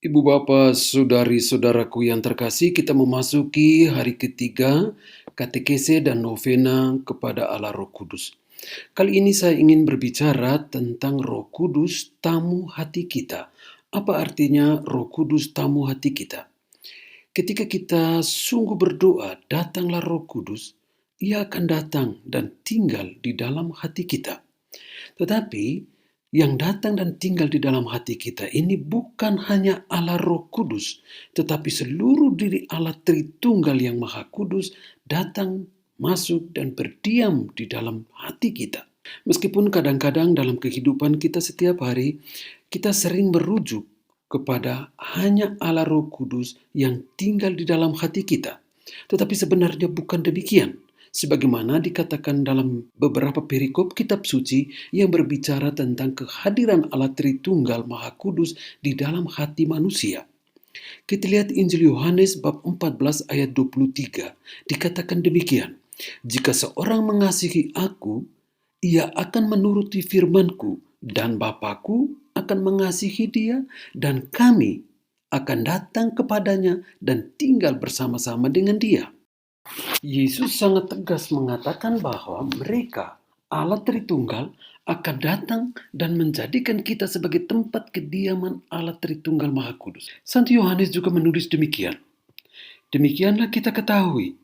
Ibu bapak, saudari-saudaraku yang terkasih, kita memasuki hari ketiga katekese dan novena kepada Allah Roh Kudus. Kali ini saya ingin berbicara tentang Roh Kudus, tamu hati kita. Apa artinya Roh Kudus, tamu hati kita? Ketika kita sungguh berdoa, datanglah Roh Kudus, Ia akan datang dan tinggal di dalam hati kita. Tetapi yang datang dan tinggal di dalam hati kita ini bukan hanya Allah Roh Kudus, tetapi seluruh diri Allah Tritunggal yang Maha Kudus datang, masuk, dan berdiam di dalam hati kita. Meskipun kadang-kadang dalam kehidupan kita setiap hari, kita sering merujuk kepada hanya Allah Roh Kudus yang tinggal di dalam hati kita. Tetapi sebenarnya bukan demikian. Sebagaimana dikatakan dalam beberapa perikop kitab suci yang berbicara tentang kehadiran Allah Tritunggal Maha Kudus di dalam hati manusia. Kita lihat Injil Yohanes bab 14 ayat 23. Dikatakan demikian, "Jika seorang mengasihi aku, ia akan menuruti firman-Ku, dan Bapa-Ku akan mengasihi dia, dan kami akan datang kepadanya dan tinggal bersama-sama dengan dia." Yesus sangat tegas mengatakan bahwa mereka, Allah Tritunggal, akan datang dan menjadikan kita sebagai tempat kediaman Allah Tritunggal Maha Kudus. Santo Yohanes juga menulis demikian. Demikianlah kita ketahui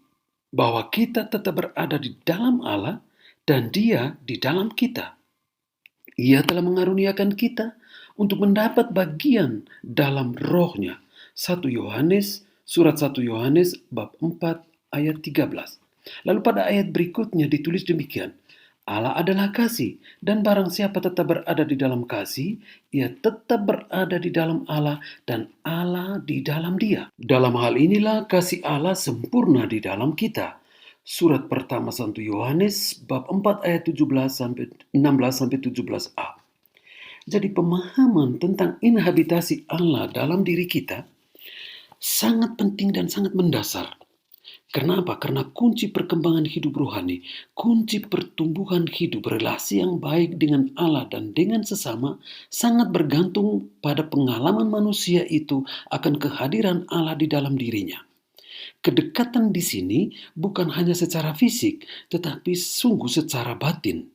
bahwa kita tetap berada di dalam Allah dan Dia di dalam kita. Ia telah mengaruniakan kita untuk mendapat bagian dalam rohnya. Surat 1 Yohanes bab 4 ayat 13. Lalu pada ayat berikutnya ditulis demikian, Allah adalah kasih, dan barang siapa tetap berada di dalam kasih, ia tetap berada di dalam Allah, dan Allah di dalam dia. Dalam hal inilah kasih Allah sempurna di dalam kita. Surat pertama Santo Yohanes bab 4 ayat 16-17a. Jadi pemahaman tentang inhabitasi Allah dalam diri kita sangat penting dan sangat mendasar. Kenapa? Karena kunci perkembangan hidup rohani, kunci pertumbuhan hidup, relasi yang baik dengan Allah dan dengan sesama sangat bergantung pada pengalaman manusia itu akan kehadiran Allah di dalam dirinya. Kedekatan di sini bukan hanya secara fisik, tetapi sungguh secara batin.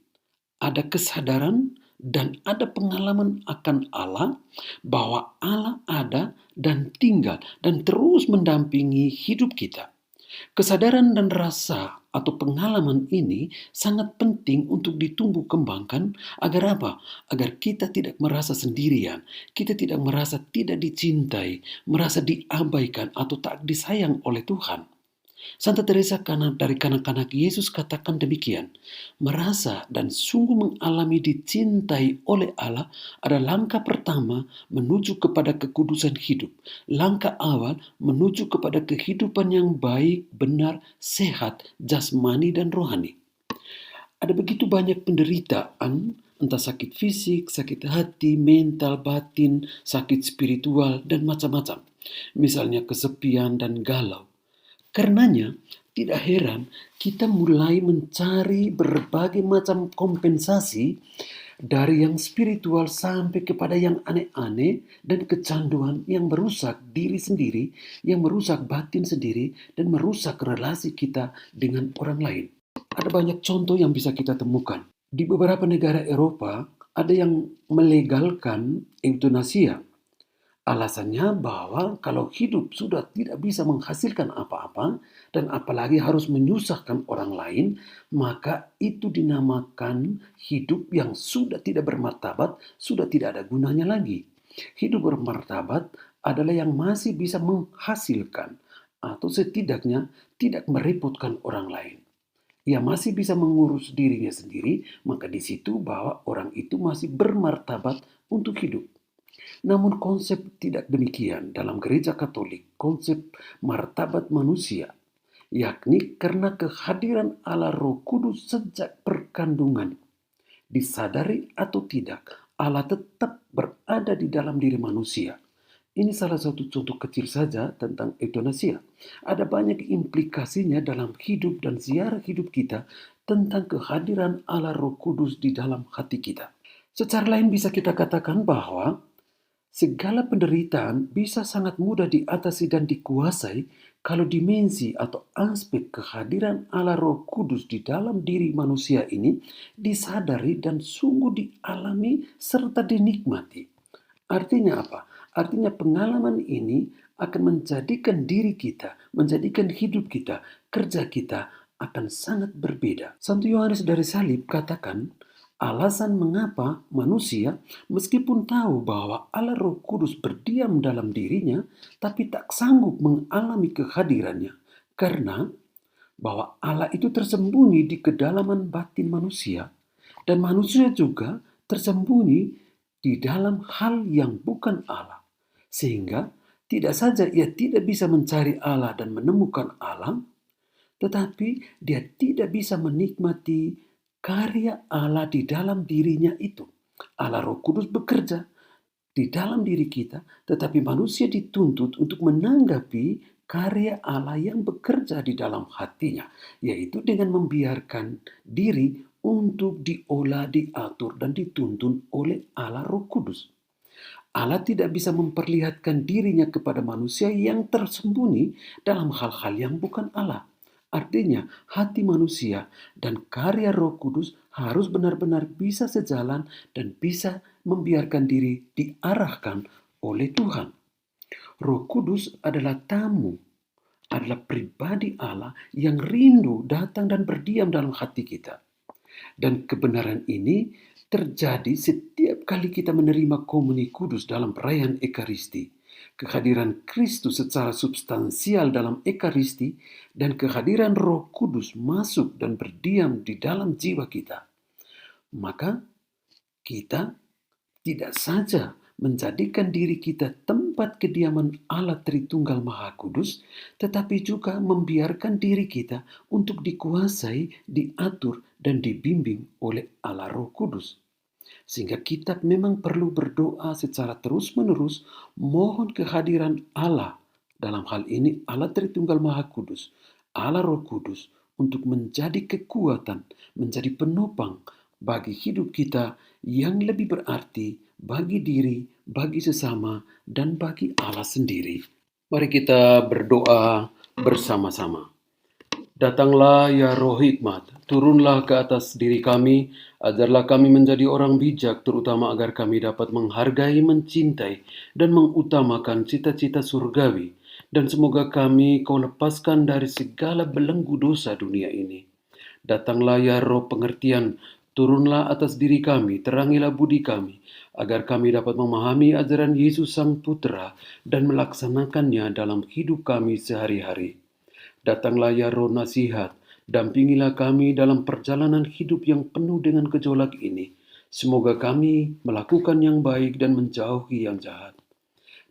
Ada kesadaran dan ada pengalaman akan Allah, bahwa Allah ada dan tinggal dan terus mendampingi hidup kita. Kesadaran dan rasa atau pengalaman ini sangat penting untuk ditumbuh kembangkan agar apa? Agar kita tidak merasa sendirian, kita tidak merasa tidak dicintai, merasa diabaikan atau tak disayang oleh Tuhan. Santa Teresa dari kanak-kanak Yesus katakan demikian, merasa dan sungguh mengalami dicintai oleh Allah adalah langkah pertama menuju kepada kekudusan hidup. Langkah awal menuju kepada kehidupan yang baik, benar, sehat, jasmani dan rohani. Ada begitu banyak penderitaan, entah sakit fisik, sakit hati, mental, batin, sakit spiritual, dan macam-macam. Misalnya kesepian dan galau. Karenanya, tidak heran kita mulai mencari berbagai macam kompensasi dari yang spiritual sampai kepada yang aneh-aneh dan kecanduan yang merusak diri sendiri, yang merusak batin sendiri, dan merusak relasi kita dengan orang lain. Ada banyak contoh yang bisa kita temukan. Di beberapa negara Eropa, ada yang melegalkan eutanasia. Alasannya bahwa kalau hidup sudah tidak bisa menghasilkan apa-apa dan apalagi harus menyusahkan orang lain, maka itu dinamakan hidup yang sudah tidak bermartabat, sudah tidak ada gunanya lagi. Hidup bermartabat adalah yang masih bisa menghasilkan atau setidaknya tidak merepotkan orang lain. Ia masih bisa mengurus dirinya sendiri, maka di situ bahwa orang itu masih bermartabat untuk hidup. Namun konsep tidak demikian dalam gereja Katolik, konsep martabat manusia, yakni karena kehadiran Allah Roh Kudus sejak perkandungan. Disadari atau tidak, Allah tetap berada di dalam diri manusia. Ini salah satu contoh kecil saja tentang eutanasia. Ada banyak implikasinya dalam hidup dan ziarah hidup kita tentang kehadiran Allah Roh Kudus di dalam hati kita. Secara lain bisa kita katakan bahwa Segala penderitaan bisa sangat mudah diatasi dan dikuasai kalau dimensi atau aspek kehadiran Allah Roh Kudus di dalam diri manusia ini disadari dan sungguh dialami serta dinikmati. Artinya apa? Artinya pengalaman ini akan menjadikan diri kita, menjadikan hidup kita, kerja kita akan sangat berbeda. Santo Yohanes dari Salib katakan, alasan mengapa manusia meskipun tahu bahwa Allah Roh Kudus berdiam dalam dirinya, tapi tak sanggup mengalami kehadirannya. Karena bahwa Allah itu tersembunyi di kedalaman batin manusia, dan manusia juga tersembunyi di dalam hal yang bukan Allah. Sehingga tidak saja ia tidak bisa mencari Allah dan menemukan Allah, tetapi dia tidak bisa menikmati karya Allah di dalam dirinya itu. Allah Roh Kudus bekerja di dalam diri kita, tetapi manusia dituntut untuk menanggapi karya Allah yang bekerja di dalam hatinya, yaitu dengan membiarkan diri untuk diolah, diatur, dan dituntun oleh Allah Roh Kudus. Allah tidak bisa memperlihatkan dirinya kepada manusia yang tersembunyi dalam hal-hal yang bukan Allah. Artinya, hati manusia dan karya Roh Kudus harus benar-benar bisa sejalan dan bisa membiarkan diri diarahkan oleh Tuhan. Roh Kudus adalah tamu, adalah pribadi Allah yang rindu datang dan berdiam dalam hati kita. Dan kebenaran ini terjadi setiap kali kita menerima komuni kudus dalam perayaan Ekaristi. Kehadiran Kristus secara substansial dalam Ekaristi dan kehadiran Roh Kudus masuk dan berdiam di dalam jiwa kita. Maka kita tidak saja menjadikan diri kita tempat kediaman Allah Tritunggal Maha Kudus, tetapi juga membiarkan diri kita untuk dikuasai, diatur, dan dibimbing oleh Allah Roh Kudus. Sehingga kita memang perlu berdoa secara terus-menerus, mohon kehadiran Allah, dalam hal ini Allah Tritunggal Maha Kudus, Allah Roh Kudus, untuk menjadi kekuatan, menjadi penopang bagi hidup kita yang lebih berarti bagi diri, bagi sesama, dan bagi Allah sendiri. Mari kita berdoa bersama-sama. Datanglah ya Roh Hikmat, turunlah ke atas diri kami, ajarlah kami menjadi orang bijak, terutama agar kami dapat menghargai, mencintai, dan mengutamakan cita-cita surgawi. Dan semoga kami Kau lepaskan dari segala belenggu dosa dunia ini. Datanglah ya Roh pengertian, turunlah atas diri kami, terangilah budi kami, agar kami dapat memahami ajaran Yesus Sang Putra dan melaksanakannya dalam hidup kami sehari-hari. Datanglah ya Roh nasihat, dampingilah kami dalam perjalanan hidup yang penuh dengan gejolak ini. Semoga kami melakukan yang baik dan menjauhi yang jahat.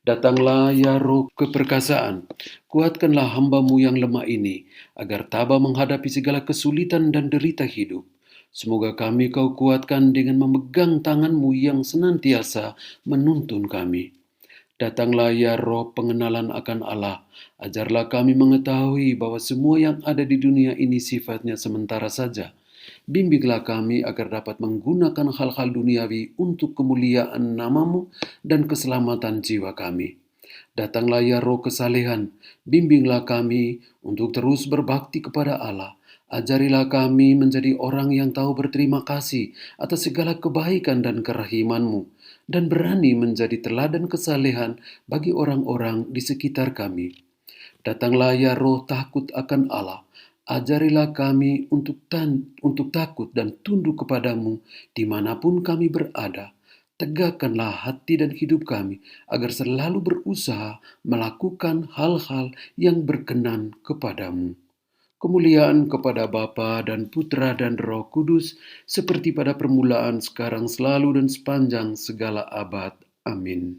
Datanglah ya Roh keperkasaan, kuatkanlah hamba-Mu yang lemah ini, agar tabah menghadapi segala kesulitan dan derita hidup. Semoga kami Kau kuatkan dengan memegang tangan-Mu yang senantiasa menuntun kami. Datanglah ya Roh pengenalan akan Allah, ajarlah kami mengetahui bahwa semua yang ada di dunia ini sifatnya sementara saja. Bimbinglah kami agar dapat menggunakan hal-hal duniawi untuk kemuliaan nama-Mu dan keselamatan jiwa kami. Datanglah ya Roh kesalehan, bimbinglah kami untuk terus berbakti kepada Allah. Ajarilah kami menjadi orang yang tahu berterima kasih atas segala kebaikan dan kerahiman-Mu, dan berani menjadi teladan kesalehan bagi orang-orang di sekitar kami. Datanglah ya Roh takut akan Allah, ajarilah kami untuk takut dan tunduk kepadamu dimanapun kami berada. Tegakkanlah hati dan hidup kami agar selalu berusaha melakukan hal-hal yang berkenan kepadamu. Kemuliaan kepada Bapa dan Putra dan Roh Kudus, seperti pada permulaan, sekarang, selalu, dan sepanjang segala abad. Amin.